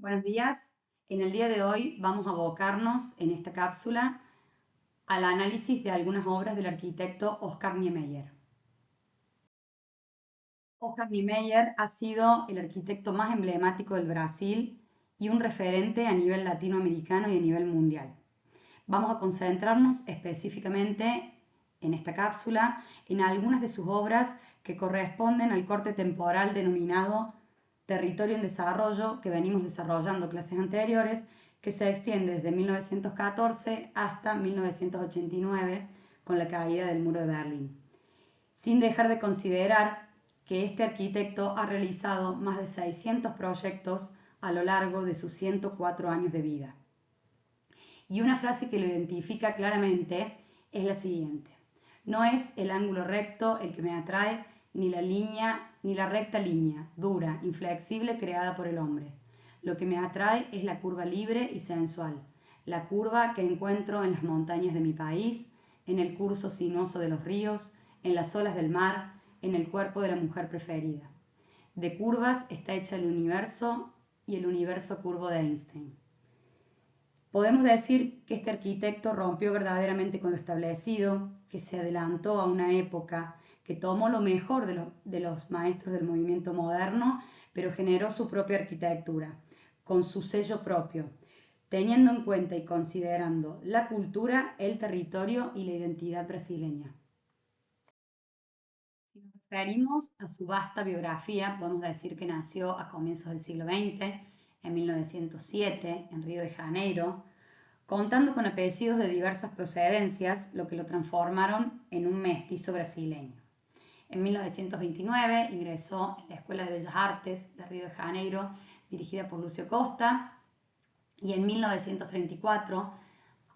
Buenos días. En el día de hoy vamos a abocarnos en esta cápsula al análisis de algunas obras del arquitecto Oscar Niemeyer. Oscar Niemeyer ha sido el arquitecto más emblemático del Brasil y un referente a nivel latinoamericano y a nivel mundial. Vamos a concentrarnos específicamente en esta cápsula en algunas de sus obras que corresponden al corte temporal denominado Territorio en Desarrollo, que venimos desarrollando clases anteriores, que se extiende desde 1914 hasta 1989 con la caída del muro de Berlín. Sin dejar de considerar que este arquitecto ha realizado más de 600 proyectos a lo largo de sus 104 años de vida. Y una frase que lo identifica claramente es la siguiente: no es el ángulo recto el que me atrae, ni la recta línea, dura, inflexible, creada por el hombre. Lo que me atrae es la curva libre y sensual, la curva que encuentro en las montañas de mi país, en el curso sinuoso de los ríos, en las olas del mar, en el cuerpo de la mujer preferida. De curvas está hecha el universo y el universo curvo de Einstein. Podemos decir que este arquitecto rompió verdaderamente con lo establecido, que se adelantó a una época, que tomó lo mejor de los maestros del movimiento moderno, pero generó su propia arquitectura, con su sello propio, teniendo en cuenta y considerando la cultura, el territorio y la identidad brasileña. Si nos referimos a su vasta biografía, podemos decir que nació a comienzos del siglo XX, en 1907, en Río de Janeiro, contando con apellidos de diversas procedencias, lo que lo transformaron en un mestizo brasileño. En 1929 ingresó en la Escuela de Bellas Artes de Río de Janeiro, dirigida por Lúcio Costa, y en 1934,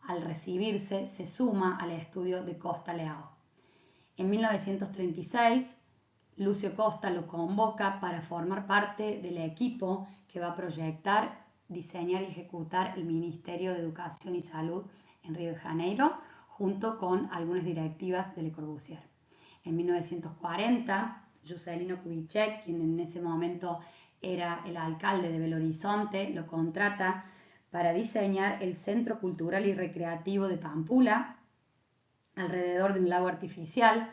al recibirse, se suma al estudio de Costa Leão. En 1936, Lúcio Costa lo convoca para formar parte del equipo que va a proyectar, diseñar y ejecutar el Ministerio de Educación y Salud en Río de Janeiro, junto con algunas directivas de Le Corbusier. En 1940, Juscelino Kubitschek, quien en ese momento era el alcalde de Belo Horizonte, lo contrata para diseñar el Centro Cultural y Recreativo de Pampulha, alrededor de un lago artificial,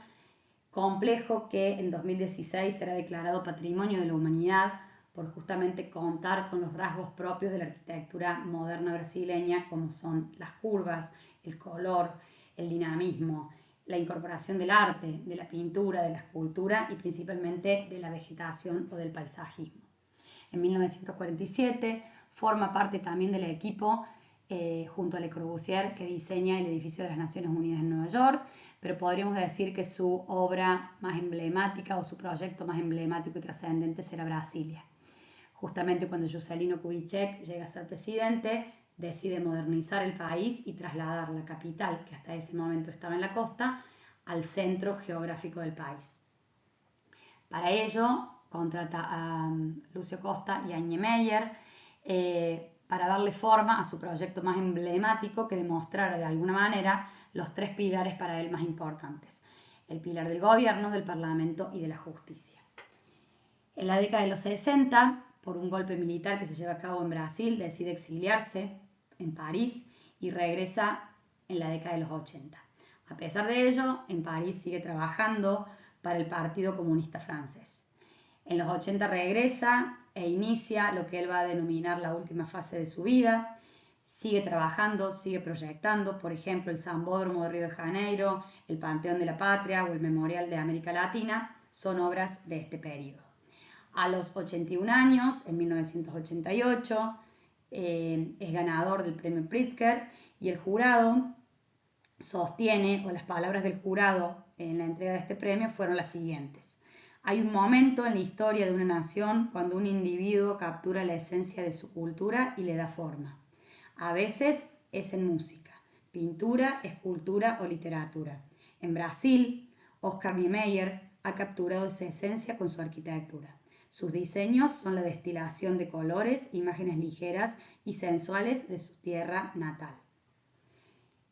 complejo que en 2016 será declarado Patrimonio de la Humanidad por justamente contar con los rasgos propios de la arquitectura moderna brasileña, como son las curvas, el color, el dinamismo, la incorporación del arte, de la pintura, de la escultura y principalmente de la vegetación o del paisajismo. En 1947 forma parte también del equipo junto a Le Corbusier, que diseña el edificio de las Naciones Unidas en Nueva York, pero podríamos decir que su obra más emblemática o su proyecto más emblemático y trascendente será Brasilia. Justamente cuando Juscelino Kubitschek llega a ser presidente, decide modernizar el país y trasladar la capital, que hasta ese momento estaba en la costa, al centro geográfico del país. Para ello, contrata a Lúcio Costa y a Niemeyer para darle forma a su proyecto más emblemático, que demostrara de alguna manera los tres pilares para él más importantes: el pilar del gobierno, del parlamento y de la justicia. En la década de los 60, por un golpe militar que se lleva a cabo en Brasil, decide exiliarse en París y regresa en la década de los 80. A pesar de ello, en París sigue trabajando para el Partido Comunista Francés. En los 80 regresa e inicia lo que él va a denominar la última fase de su vida. Sigue trabajando, sigue proyectando, por ejemplo, el Sambódromo de Río de Janeiro, el Panteón de la Patria o el Memorial de América Latina, son obras de este periodo. A los 81 años, en 1988, es ganador del premio Pritzker y el jurado sostiene, o las palabras del jurado en la entrega de este premio fueron las siguientes: hay un momento en la historia de una nación cuando un individuo captura la esencia de su cultura y le da forma. A veces es en música, pintura, escultura o literatura. En Brasil, Oscar Niemeyer ha capturado esa esencia con su arquitectura. Sus diseños son la destilación de colores, imágenes ligeras y sensuales de su tierra natal.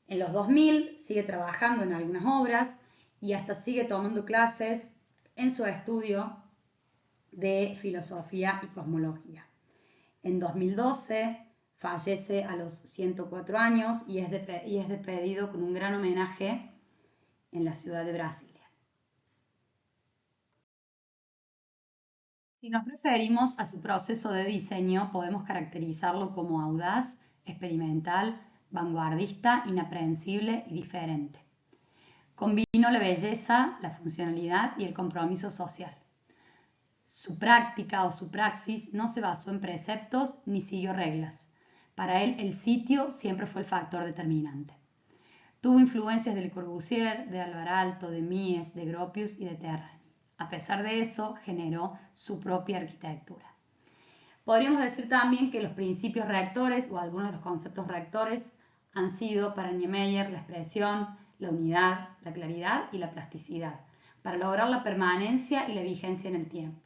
En los 2000 sigue trabajando en algunas obras y hasta sigue tomando clases en su estudio de filosofía y cosmología. En 2012 fallece a los 104 años y es despedido con un gran homenaje en la ciudad de Brasilia. Si nos referimos a su proceso de diseño, podemos caracterizarlo como audaz, experimental, vanguardista, inaprensible y diferente. Combinó la belleza, la funcionalidad y el compromiso social. Su práctica o su praxis no se basó en preceptos ni siguió reglas. Para él, el sitio siempre fue el factor determinante. Tuvo influencias de Le Corbusier, de Alvar Aalto, de Mies, de Gropius y de Terragni. A pesar de eso, generó su propia arquitectura. Podríamos decir también que los principios rectores o algunos de los conceptos rectores han sido para Niemeyer la expresión, la unidad, la claridad y la plasticidad, para lograr la permanencia y la vigencia en el tiempo.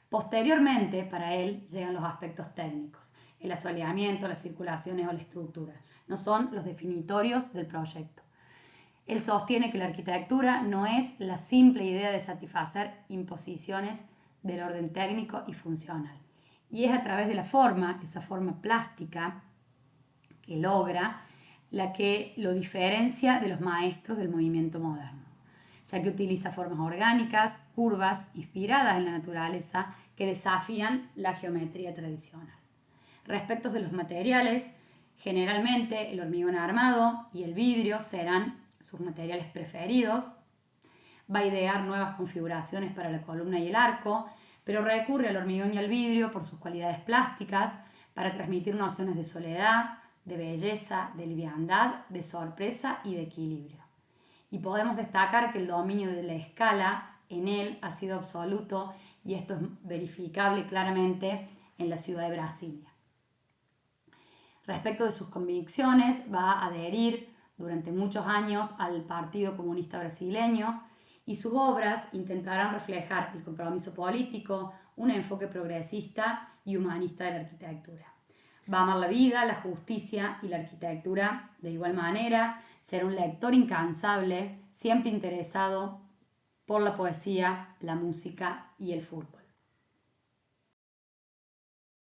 Posteriormente, para él, llegan los aspectos técnicos, el asoleamiento, las circulaciones o la estructura. No son los definitorios del proyecto. Él sostiene que la arquitectura no es la simple idea de satisfacer imposiciones del orden técnico y funcional. Y es a través de la forma, esa forma plástica que logra, la que lo diferencia de los maestros del movimiento moderno, ya que utiliza formas orgánicas, curvas, inspiradas en la naturaleza, que desafían la geometría tradicional. Respecto de los materiales, generalmente el hormigón armado y el vidrio serán sus materiales preferidos. Va a idear nuevas configuraciones para la columna y el arco, pero recurre al hormigón y al vidrio por sus cualidades plásticas para transmitir nociones de soledad, de belleza, de liviandad, de sorpresa y de equilibrio. Y podemos destacar que el dominio de la escala en él ha sido absoluto y esto es verificable claramente en la ciudad de Brasilia. Respecto de sus convicciones, va a adherir durante muchos años al Partido Comunista Brasileño y sus obras intentarán reflejar el compromiso político, un enfoque progresista y humanista de la arquitectura. Va a amar la vida, la justicia y la arquitectura de igual manera, ser un lector incansable, siempre interesado por la poesía, la música y el fútbol.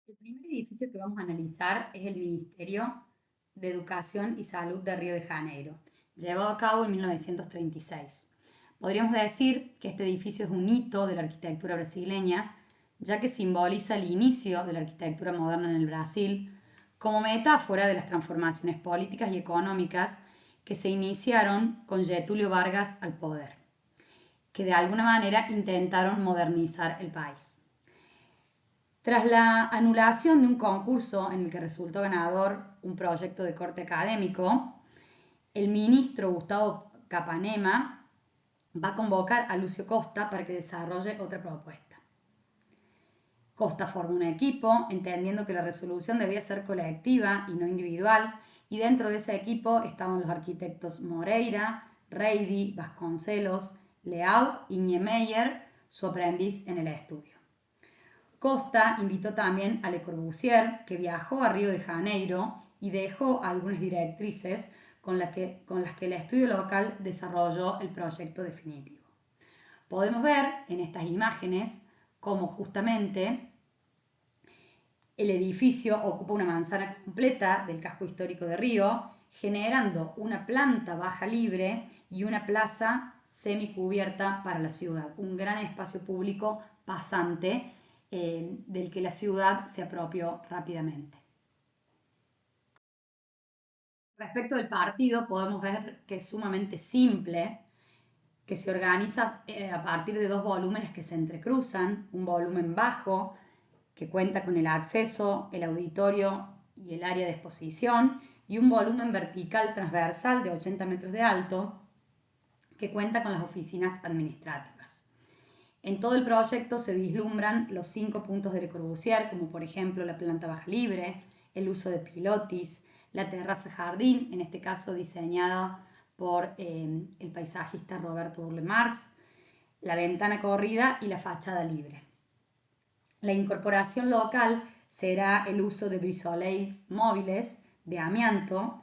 El primer edificio que vamos a analizar es el Ministerio de Educación y Salud de Río de Janeiro, llevado a cabo en 1936. Podríamos decir que este edificio es un hito de la arquitectura brasileña, ya que simboliza el inicio de la arquitectura moderna en el Brasil, como metáfora de las transformaciones políticas y económicas que se iniciaron con Getúlio Vargas al poder, que de alguna manera intentaron modernizar el país. Tras la anulación de un concurso en el que resultó ganador un proyecto de corte académico, el ministro Gustavo Capanema va a convocar a Lúcio Costa para que desarrolle otra propuesta. Costa forma un equipo, entendiendo que la resolución debía ser colectiva y no individual, y dentro de ese equipo estaban los arquitectos Moreira, Reidi, Vasconcelos, Leao y Niemeyer, su aprendiz en el estudio. Costa invitó también a Le Corbusier, que viajó a Río de Janeiro y dejó algunas directrices con las que el estudio local desarrolló el proyecto definitivo. Podemos ver en estas imágenes cómo justamente el edificio ocupa una manzana completa del casco histórico de Río, generando una planta baja libre y una plaza semicubierta para la ciudad, un gran espacio público pasante del que la ciudad se apropió rápidamente. Respecto del partido, podemos ver que es sumamente simple, que se organiza a partir de dos volúmenes que se entrecruzan, un volumen bajo que cuenta con el acceso, el auditorio y el área de exposición, y un volumen vertical transversal de 80 metros de alto que cuenta con las oficinas administrativas. En todo el proyecto se vislumbran los 5 puntos de Le Corbusier, como por ejemplo la planta baja libre, el uso de pilotis, la terraza jardín, en este caso diseñada por el paisajista Roberto Burle Marx, la ventana corrida y la fachada libre. La incorporación local será el uso de brisolets móviles de amianto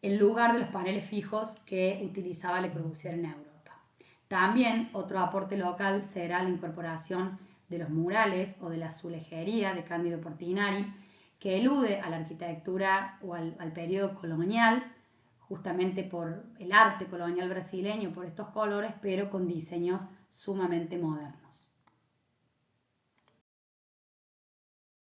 en lugar de los paneles fijos que utilizaba Le Corbusier en Europa. También otro aporte local será la incorporación de los murales o de la azulejería de Cándido Portinari, que elude a la arquitectura o al periodo colonial, justamente por el arte colonial brasileño, por estos colores, pero con diseños sumamente modernos.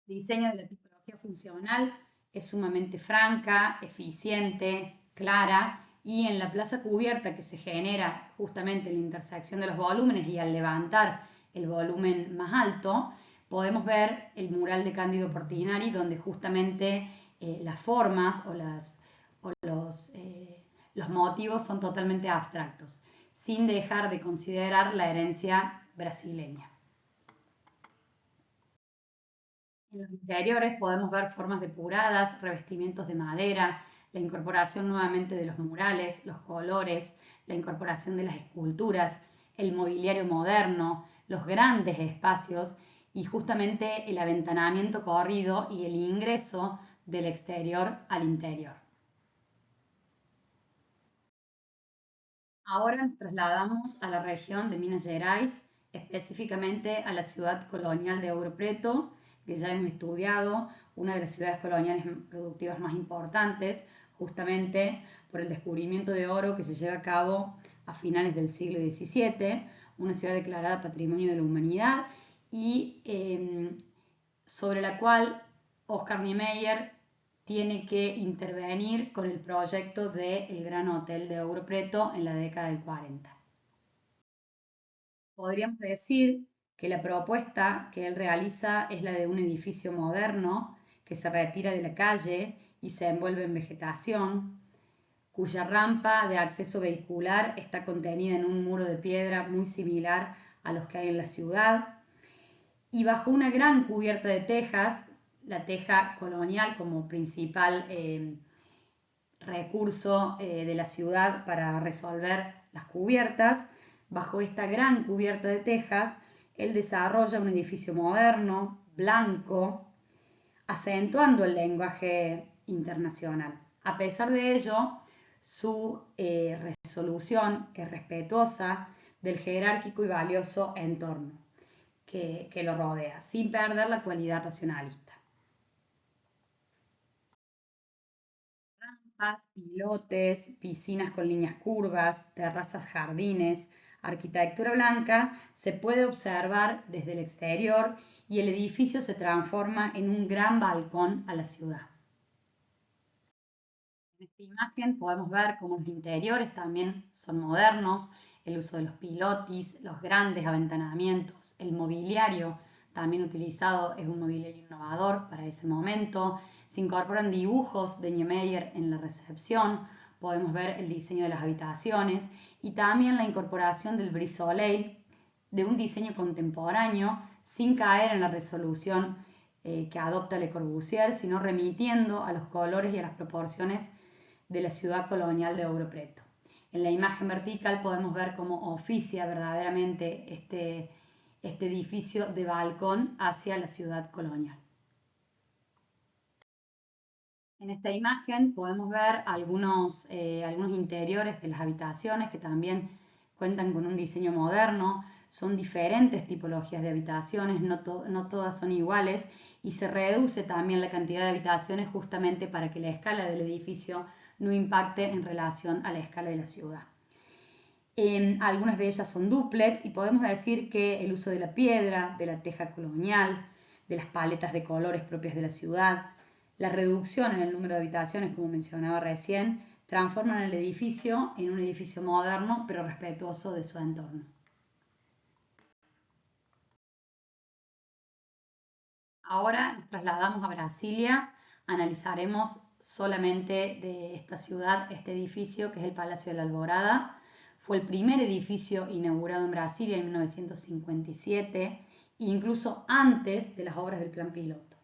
El diseño de la tipología funcional es sumamente franca, eficiente, clara, y en la plaza cubierta que se genera justamente en la intersección de los volúmenes y al levantar el volumen más alto, podemos ver el mural de Cándido Portinari, donde justamente las formas o los motivos son totalmente abstractos, sin dejar de considerar la herencia brasileña. En los interiores podemos ver formas depuradas, revestimientos de madera, la incorporación nuevamente de los murales, los colores, la incorporación de las esculturas, el mobiliario moderno, los grandes espacios y justamente el aventanamiento corrido y el ingreso del exterior al interior. Ahora nos trasladamos a la región de Minas Gerais, específicamente a la ciudad colonial de Ouro Preto, que ya hemos estudiado, una de las ciudades coloniales productivas más importantes, justamente por el descubrimiento de oro que se lleva a cabo a finales del siglo XVII, una ciudad declarada Patrimonio de la Humanidad y sobre la cual Oscar Niemeyer tiene que intervenir con el proyecto del Gran Hotel de Ouro Preto en la década del 40. Podríamos decir que la propuesta que él realiza es la de un edificio moderno que se retira de la calle y se envuelve en vegetación, cuya rampa de acceso vehicular está contenida en un muro de piedra muy similar a los que hay en la ciudad, y bajo una gran cubierta de tejas, la teja colonial como principal recurso de la ciudad para resolver las cubiertas. Bajo esta gran cubierta de tejas, él desarrolla un edificio moderno, blanco, acentuando el lenguaje internacional. A pesar de ello, su resolución es respetuosa del jerárquico y valioso entorno que lo rodea, sin perder la cualidad racionalista. Rampas, pilotes, piscinas con líneas curvas, terrazas, jardines, arquitectura blanca se puede observar desde el exterior y el edificio se transforma en un gran balcón a la ciudad. En esta imagen podemos ver cómo los interiores también son modernos, el uso de los pilotis, los grandes aventanamientos, el mobiliario también utilizado es un mobiliario innovador para ese momento. Se incorporan dibujos de Niemeyer en la recepción, podemos ver el diseño de las habitaciones y también la incorporación del brise soleil, de un diseño contemporáneo sin caer en la resolución que adopta Le Corbusier, sino remitiendo a los colores y a las proporciones de la ciudad colonial de Ouro Preto. En la imagen vertical podemos ver cómo oficia verdaderamente este edificio de balcón hacia la ciudad colonial. En esta imagen podemos ver algunos interiores de las habitaciones que también cuentan con un diseño moderno. Son diferentes tipologías de habitaciones, no todas son iguales y se reduce también la cantidad de habitaciones justamente para que la escala del edificio no impacte en relación a la escala de la ciudad. Algunas de ellas son dúplex y podemos decir que el uso de la piedra, de la teja colonial, de las paletas de colores propias de la ciudad, la reducción en el número de habitaciones, como mencionaba recién, transforman el edificio en un edificio moderno pero respetuoso de su entorno. Ahora nos trasladamos a Brasilia, analizaremos solamente de esta ciudad este edificio que es el Palacio de la Alvorada. Fue el primer edificio inaugurado en Brasilia en 1957, incluso antes de las obras del Plan Piloto.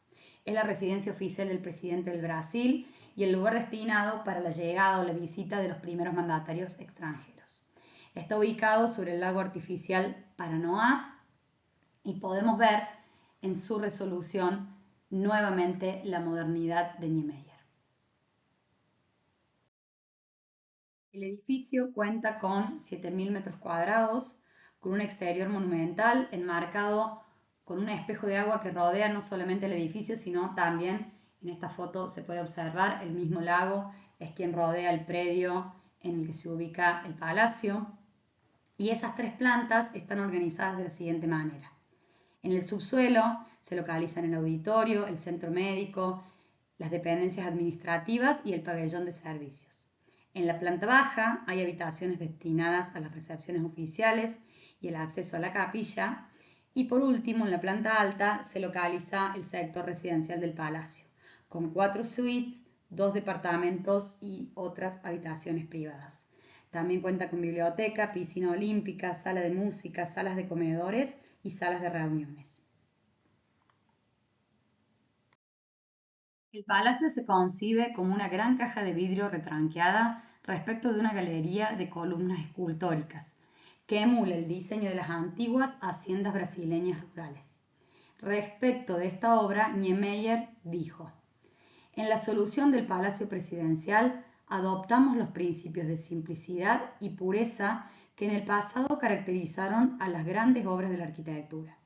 Es la residencia oficial del presidente del Brasil y el lugar destinado para la llegada o la visita de los primeros mandatarios extranjeros. Está ubicado sobre el lago artificial Paranoá y podemos ver en su resolución nuevamente la modernidad de Niemeyer. El edificio cuenta con 7.000 metros cuadrados, con un exterior monumental enmarcado con un espejo de agua que rodea no solamente el edificio, sino también En esta foto se puede observar el mismo lago, es quien rodea el predio en el que se ubica el palacio. Y esas tres plantas están organizadas de la siguiente manera. En el subsuelo se localizan el auditorio, el centro médico, las dependencias administrativas y el pabellón de servicios. En la planta baja hay habitaciones destinadas a las recepciones oficiales y el acceso a la capilla. Y por último, en la planta alta se localiza el sector residencial del palacio, con 4 suites, 2 departamentos y otras habitaciones privadas. También cuenta con biblioteca, piscina olímpica, sala de música, salas de comedores y salas de reuniones. El palacio se concibe como una gran caja de vidrio retranqueada respecto de una galería de columnas escultóricas, que emula el diseño de las antiguas haciendas brasileñas rurales. Respecto de esta obra, Niemeyer dijo: en la solución del Palacio Presidencial adoptamos los principios de simplicidad y pureza que en el pasado caracterizaron a las grandes obras de la arquitectura.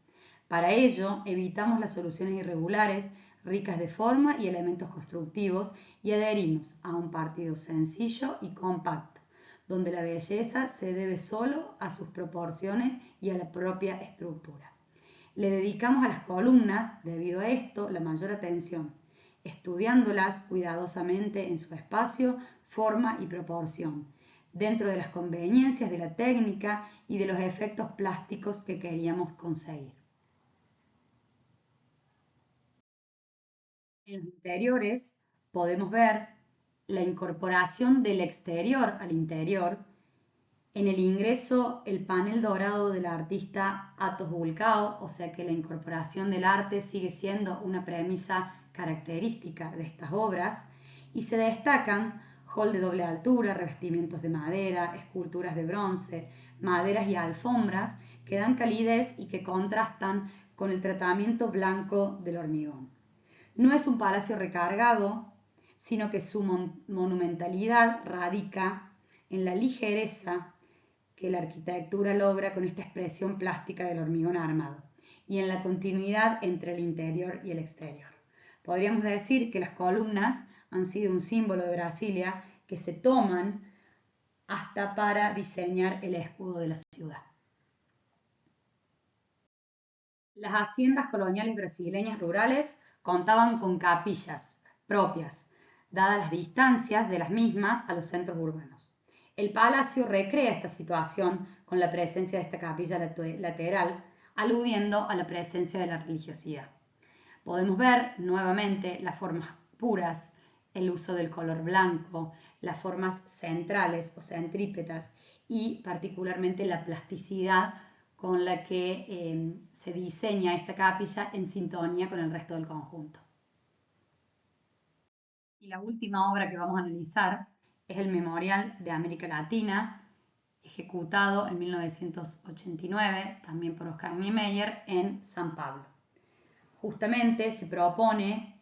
Para ello, evitamos las soluciones irregulares, ricas de forma y elementos constructivos, y adherimos a un partido sencillo y compacto, donde la belleza se debe solo a sus proporciones y a la propia estructura. Le dedicamos a las columnas, debido a esto, la mayor atención, estudiándolas cuidadosamente en su espacio, forma y proporción, dentro de las conveniencias de la técnica y de los efectos plásticos que queríamos conseguir. En los interiores podemos ver la incorporación del exterior al interior. En el ingreso, el panel dorado del artista Atos Bulcao, o sea que la incorporación del arte sigue siendo una premisa característica de estas obras, y se destacan hall de doble altura, revestimientos de madera, esculturas de bronce, maderas y alfombras que dan calidez y que contrastan con el tratamiento blanco del hormigón. No es un palacio recargado, sino que su monumentalidad radica en la ligereza que la arquitectura logra con esta expresión plástica del hormigón armado y en la continuidad entre el interior y el exterior. Podríamos decir que las columnas han sido un símbolo de Brasilia que se toman hasta para diseñar el escudo de la ciudad. Las haciendas coloniales brasileñas rurales contaban con capillas propias, dadas las distancias de las mismas a los centros urbanos. El palacio recrea esta situación con la presencia de esta capilla lateral, aludiendo a la presencia de la religiosidad. Podemos ver nuevamente las formas puras, el uso del color blanco, las formas centrales o centrípetas y particularmente la plasticidad con la que se diseña esta capilla en sintonía con el resto del conjunto. Y la última obra que vamos a analizar es el Memorial de América Latina, ejecutado en 1989, también por Oscar Niemeyer, en San Pablo. Justamente se propone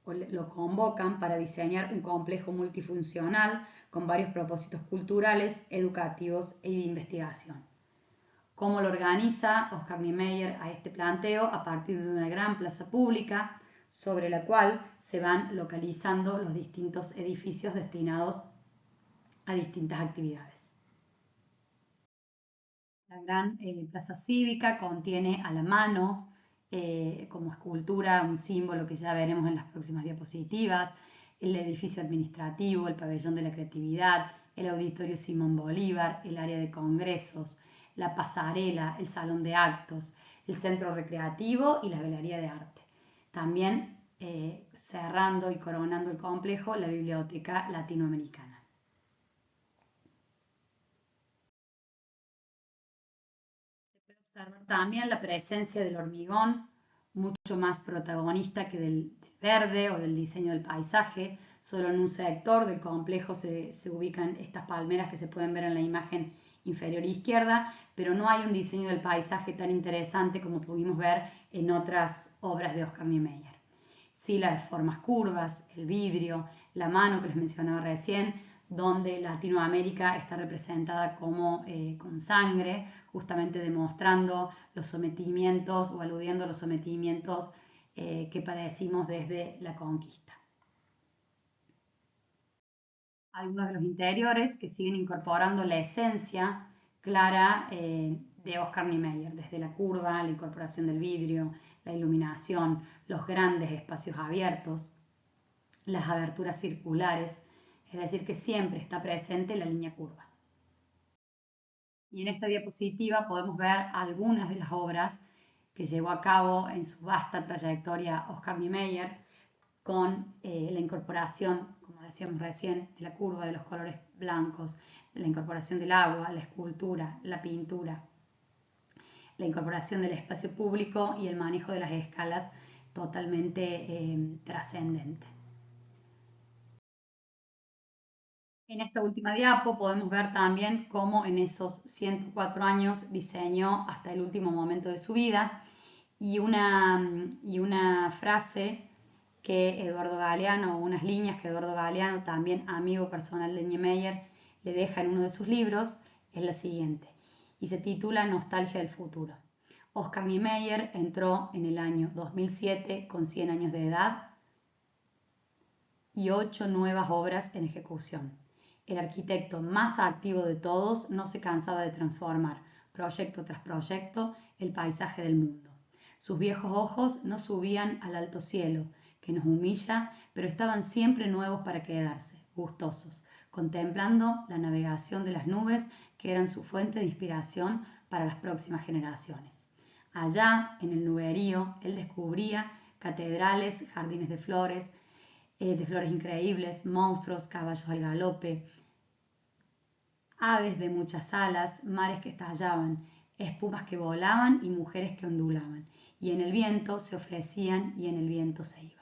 o lo convocan para diseñar un complejo multifuncional con varios propósitos culturales, educativos y de investigación. ¿Cómo lo organiza Oscar Niemeyer a este planteo? A partir de una gran plaza pública sobre la cual se van localizando los distintos edificios destinados a distintas actividades. La gran plaza cívica contiene a la mano como escultura un símbolo que ya veremos en las próximas diapositivas, el edificio administrativo, el pabellón de la creatividad, el auditorio Simón Bolívar, el área de congresos, la pasarela, el salón de actos, el centro recreativo y la galería de arte. También cerrando y coronando el complejo, la biblioteca latinoamericana. Se puede observar también la presencia del hormigón, mucho más protagonista que del verde o del diseño del paisaje. Solo en un sector del complejo se ubican estas palmeras que se pueden ver en la imagen inferior izquierda, pero no hay un diseño del paisaje tan interesante como pudimos ver en otras obras de Oscar Niemeyer. Sí, las formas curvas, el vidrio, la mano que les mencionaba recién, donde Latinoamérica está representada como con sangre, justamente demostrando los sometimientos o aludiendo a los sometimientos que padecimos desde la conquista. Algunos de los interiores que siguen incorporando la esencia clara de Oscar Niemeyer, desde la curva, la incorporación del vidrio, la iluminación, los grandes espacios abiertos, las aberturas circulares, es decir, que siempre está presente la línea curva. Y en esta diapositiva podemos ver algunas de las obras que llevó a cabo en su vasta trayectoria Oscar Niemeyer, con la incorporación, como decíamos recién, de la curva, de los colores blancos, la incorporación del agua, la escultura, la pintura, la incorporación del espacio público y el manejo de las escalas totalmente trascendente. En esta última diapo podemos ver también cómo en esos 104 años diseñó hasta el último momento de su vida y una frase que Eduardo Galeano, o unas líneas que Eduardo Galeano, también amigo personal de Niemeyer, le deja en uno de sus libros, es la siguiente, y se titula Nostalgia del futuro. Oscar Niemeyer entró en el año 2007 con 100 años de edad y 8 nuevas obras en ejecución. El arquitecto más activo de todos no se cansaba de transformar, proyecto tras proyecto, el paisaje del mundo. Sus viejos ojos no subían al alto cielo, que nos humilla, pero estaban siempre nuevos para quedarse, gustosos, contemplando la navegación de las nubes que eran su fuente de inspiración para las próximas generaciones. Allá, en el nuberío, él descubría catedrales, jardines de flores increíbles, monstruos, caballos al galope, aves de muchas alas, mares que estallaban, espumas que volaban y mujeres que ondulaban, y en el viento se ofrecían y en el viento se iban.